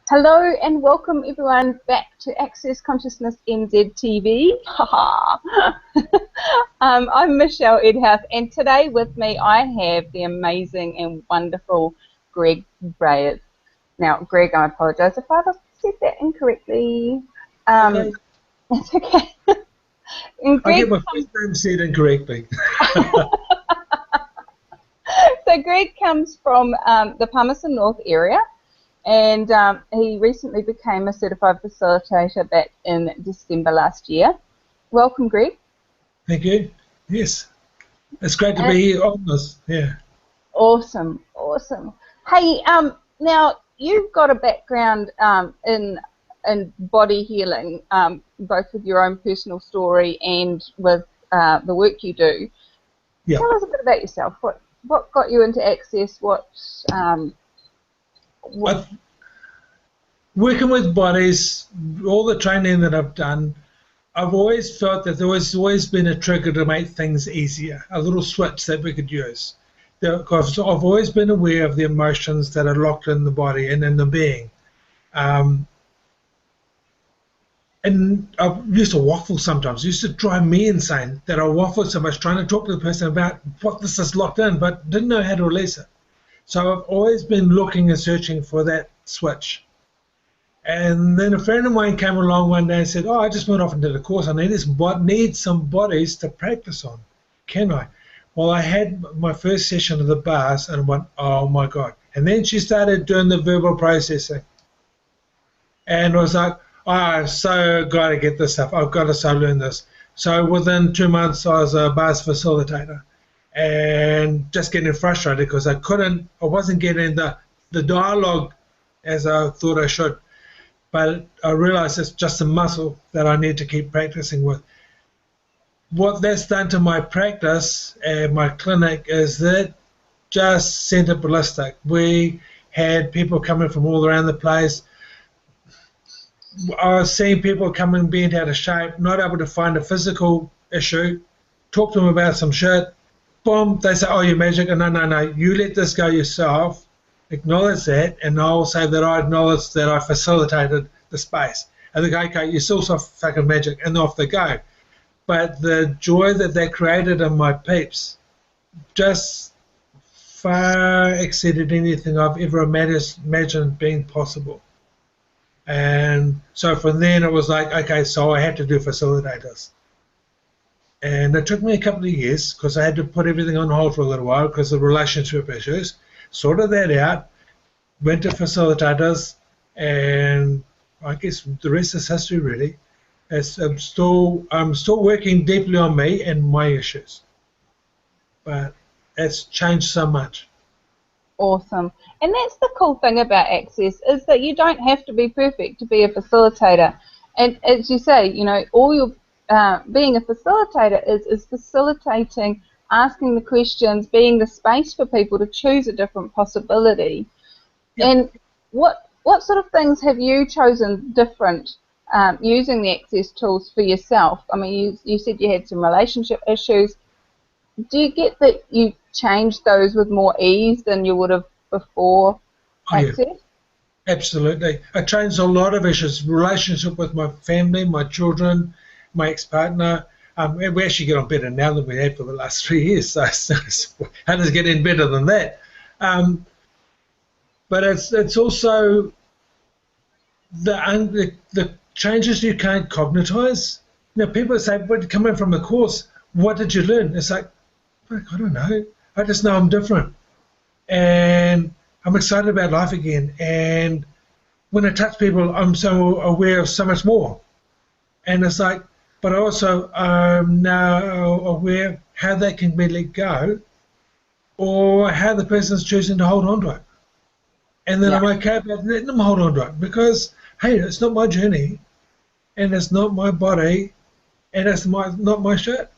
Hello and welcome everyone back to Access Consciousness NZ TV. I'm Michelle Edhouse, and today with me I have the amazing and wonderful Greg Bryers. Now, Greg, I apologise if I've said that incorrectly. Okay. That's okay. And I Greg get my first name said incorrectly. So Greg comes from the Palmerston North area. And he recently became a certified facilitator back in December last year. Welcome, Greg. Thank you. Yes. It's great to be here on this. Yeah. Awesome, awesome. Hey, now you've got a background in body healing, both with your own personal story and with the work you do. Yeah. Tell us a bit about yourself. What got you into Access? Working with bodies, all the training that I've done, I've always felt that there was always been a trigger to make things easier, a little switch that we could use. Because I've always been aware of the emotions that are locked in the body and in the being. And I used to waffle sometimes. It used to drive me insane that I waffled so much trying to talk to the person about what this is locked in, but didn't know how to release it. So I've always been looking and searching for that switch. And then a friend of mine came along one day and said, I just went off and did a course. I need some bodies to practice on. Can I? Well, I had my first session of the bars and I went, oh my God. And then she started doing the verbal processing. And I was like, I've so got to get this stuff. I've got to start learn this. So within 2 months, I was a bars facilitator and just getting frustrated because I wasn't getting the dialogue as I thought I should. But I realized it's just a muscle that I need to keep practicing with. What that's done to my practice and my clinic is that just sent it ballistic. We had people coming from all around the place. I was seeing people coming bent out of shape, not able to find a physical issue, talk to them about some shit, boom, they say, oh, you're magic. And no, you let this go yourself. Acknowledge that, and I'll say that I acknowledge that I facilitated the space. And they go, okay, you're still so fucking magic, and off they go. But the joy that they created in my peeps just far exceeded anything I've ever imagined being possible. And so from then it was like, okay, so I had to do facilitators. And it took me a couple of years because I had to put everything on hold for a little while because of relationship issues. Sorted that out, went to facilitators, and I guess the rest is history, really. I'm still working deeply on me and my issues, but it's changed so much. Awesome. And that's the cool thing about Access, is that you don't have to be perfect to be a facilitator. And as you say, you know, all your being a facilitator is facilitating, asking the questions, being the space for people to choose a different possibility. Yep. And what sort of things have you chosen different using the Access tools for yourself? I mean, you said you had some relationship issues. Do you get that you changed those with more ease than you would have before Access? Yeah. Absolutely. I changed a lot of issues, relationship with my family, my children, my ex-partner. We actually get on better now than we have for the last 3 years. So how does it get in better than that? But it's also the changes you can't cognitize. You know, people say, "But coming from the course, what did you learn?" It's like, I don't know. I just know I'm different, and I'm excited about life again. And when I touch people, I'm so aware of so much more. And it's like, but also I'm now aware how they can be let go or how the person's choosing to hold on to it. And then I'm okay about letting them hold on to it because, hey, it's not my journey and it's not my body and it's not my shit.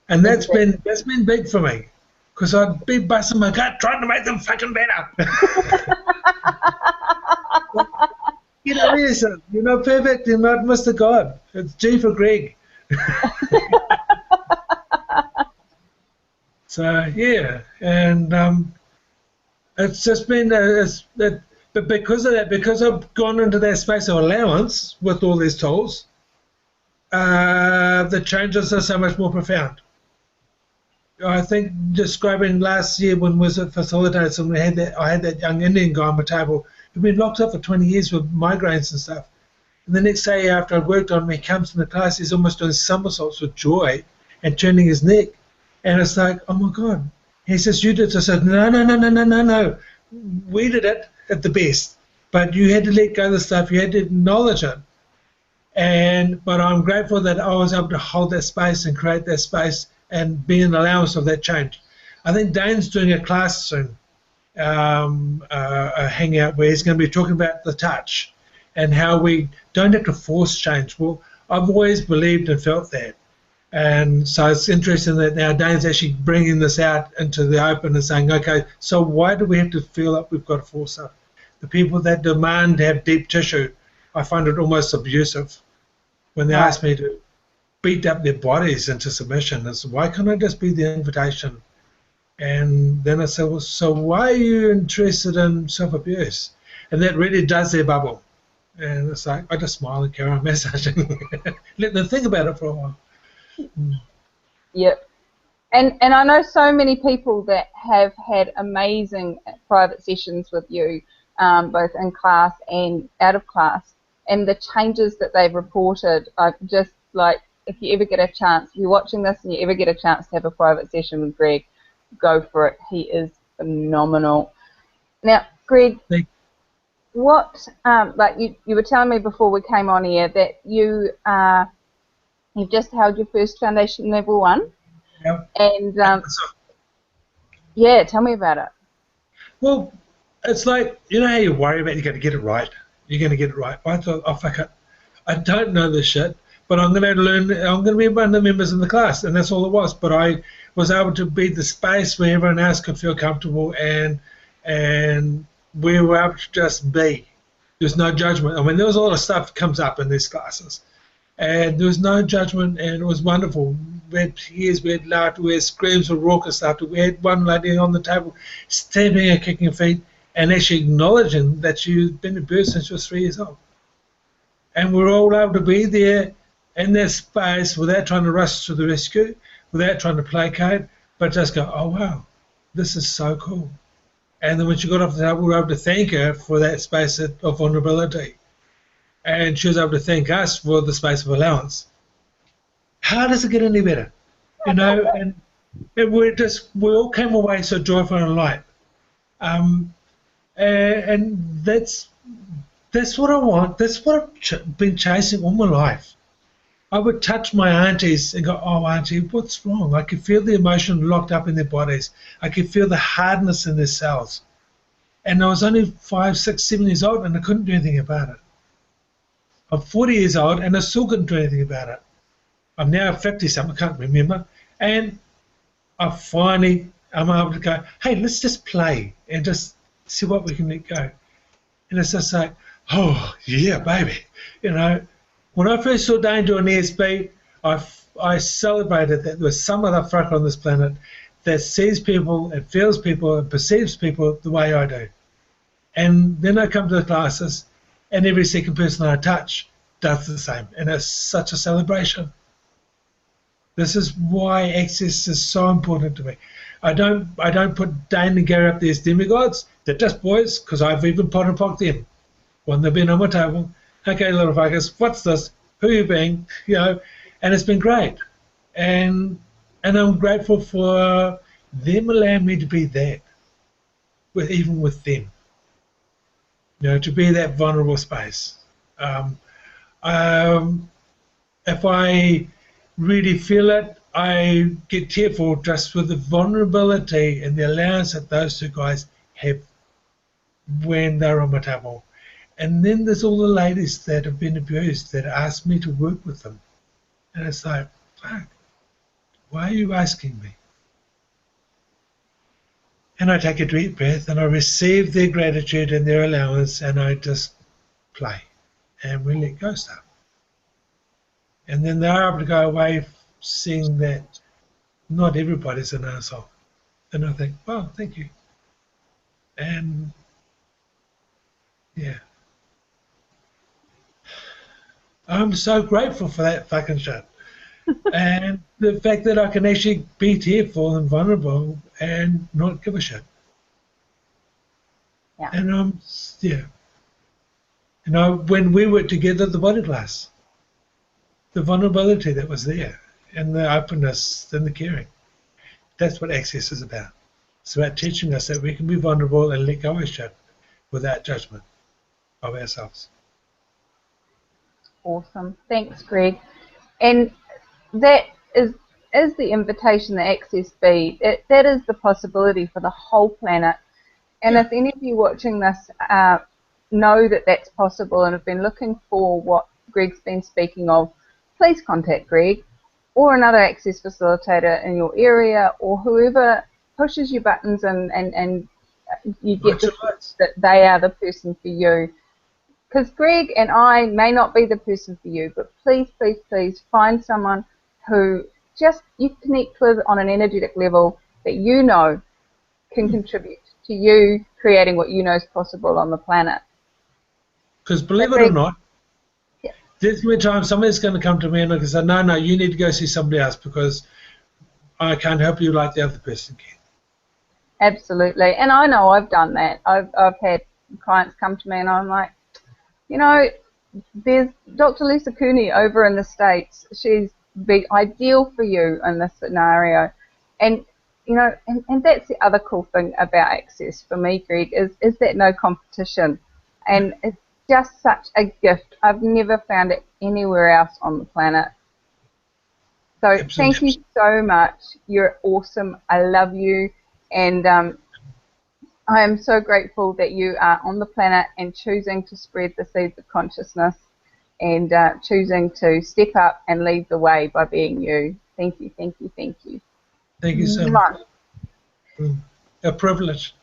And that's been big for me because I'd be busting my gut trying to make them fucking better. You know, yourself. You're not perfect. You're not Mr. God. It's G for Greg. So yeah, and it's just been But because of that, because I've gone into that space of allowance with all these tools, the changes are so much more profound. I think describing last year when we was at Facilitator, and I had that young Indian guy on my table who'd been locked up for 20 years with migraines and stuff. And the next day after I'd worked on him, he comes in the class, he's almost doing somersaults with joy and turning his neck. And it's like, oh my God. He says, you did this. I said, no. We did it at the best. But you had to let go of the stuff. You had to acknowledge it. But I'm grateful that I was able to hold that space and create that space and be an allowance of that change. I think Dane's doing a class soon, a hangout where he's going to be talking about the touch and how we don't have to force change. Well, I've always believed and felt that. And so it's interesting that now Dane's actually bringing this out into the open and saying, okay, so why do we have to feel like we've got to force up? The people that demand to have deep tissue, I find it almost abusive when they ask me to beat up their bodies into submission. It's, why can't I just be the invitation? And then I say, well, so why are you interested in self-abuse? And that really does their bubble. And it's like, I just smile and carry on messaging. Let them think about it for a while. Yep. And I know so many people that have had amazing private sessions with you, both in class and out of class, and the changes that they've reported. I've just, like, if you ever get a chance, if you're watching this and you ever get a chance to have a private session with Greg, go for it. He is phenomenal. Now, Greg, what, like you were telling me before we came on here that you've just held your first foundation level 1. Yep. And yeah, tell me about it. Well, it's like, you know how you worry about you're going to get it right. You're going to get it right. I thought, oh, fuck it. I don't know this shit, but I'm going to learn. I'm going to be one of the members in the class, and that's all it was. But I was able to be the space where everyone else could feel comfortable, and we were able to just be. There's no judgment. I mean, there was a lot of stuff that comes up in these classes, and there was no judgment, and it was wonderful. We had tears, we had laughter, we had screams of raucous laughter. We had one lady on the table stamping and kicking her feet and actually acknowledging that she'd been abused since she was 3 years old. And we were all able to be there in that space without trying to rush to the rescue, without trying to placate, but just go, oh, wow, this is so cool. And then when she got off the table, we were able to thank her for that space of vulnerability. And she was able to thank us for the space of allowance. How does it get any better? You know, and we all came away so joyful and light. And that's what I want. That's what I've been chasing all my life. I would touch my aunties and go, oh, auntie, what's wrong? I could feel the emotion locked up in their bodies. I could feel the hardness in their cells. And I was only 5, 6, 7 years old, and I couldn't do anything about it. I'm 40 years old, and I still couldn't do anything about it. I'm now 50-something, I can't remember. And I'm able to go, hey, let's just play and just see what we can let go. And it's just like, oh, yeah, baby. You know, when I first saw Dane do an ESP, I celebrated that there was some other fucker on this planet that sees people and feels people and perceives people the way I do. And then I come to the classes, and every second person I touch does the same. And it's such a celebration. This is why access is so important to me. I don't put Dane and Gary up there as demigods. They're just boys, because I've even pot and pocked them when they've been on my table. Okay, little fuckers, what's this? Who are you being? You know, and it's been great. And I'm grateful for them allowing me to be that, even with them. You know, to be that vulnerable space. If I really feel it, I get tearful just with the vulnerability and the allowance that those two guys have when they're on my table. And then there's all the ladies that have been abused that ask me to work with them. And it's like, fuck, why are you asking me? And I take a deep breath and I receive their gratitude and their allowance, and I just play. And we let go stuff. And then they're able to go away seeing that not everybody's an asshole. And I think, oh, thank you. And Yeah. I'm so grateful for that fucking shit. And the fact that I can actually be tearful and vulnerable and not give a shit. Yeah. And yeah. You know, when we were together, the body glass, the vulnerability that was there, and the openness and the caring. That's what Access is about. It's about teaching us that we can be vulnerable and let go of shit without judgment of ourselves. Awesome. Thanks, Greg. And that is the invitation that Access be. That is the possibility for the whole planet. And Yeah. if any of you watching this know that that's possible and have been looking for what Greg's been speaking of, please contact Greg or another Access facilitator in your area, or whoever pushes your buttons and you get the sense that they are the person for you. Because Greg and I may not be the person for you, but please, please, please find someone who just you connect with on an energetic level that you know can contribute to you creating what you know is possible on the planet. Because believe it or not, there's going to be times somebody's going to come to me and they'll say, no, you need to go see somebody else because I can't help you like the other person can. Absolutely. And I know I've done that. I've had clients come to me and I'm like, you know, there's Dr. Lisa Cooney over in the States. She's be ideal for you in this scenario. And, you know, and that's the other cool thing about Access for me, Greg, is that no competition. And it's just such a gift. I've never found it anywhere else on the planet. So Absolutely. Thank you so much. You're awesome. I love you. And I am so grateful that you are on the planet and choosing to spread the seeds of consciousness and choosing to step up and lead the way by being you. Thank you, thank you, thank you. Thank you so much. A privilege.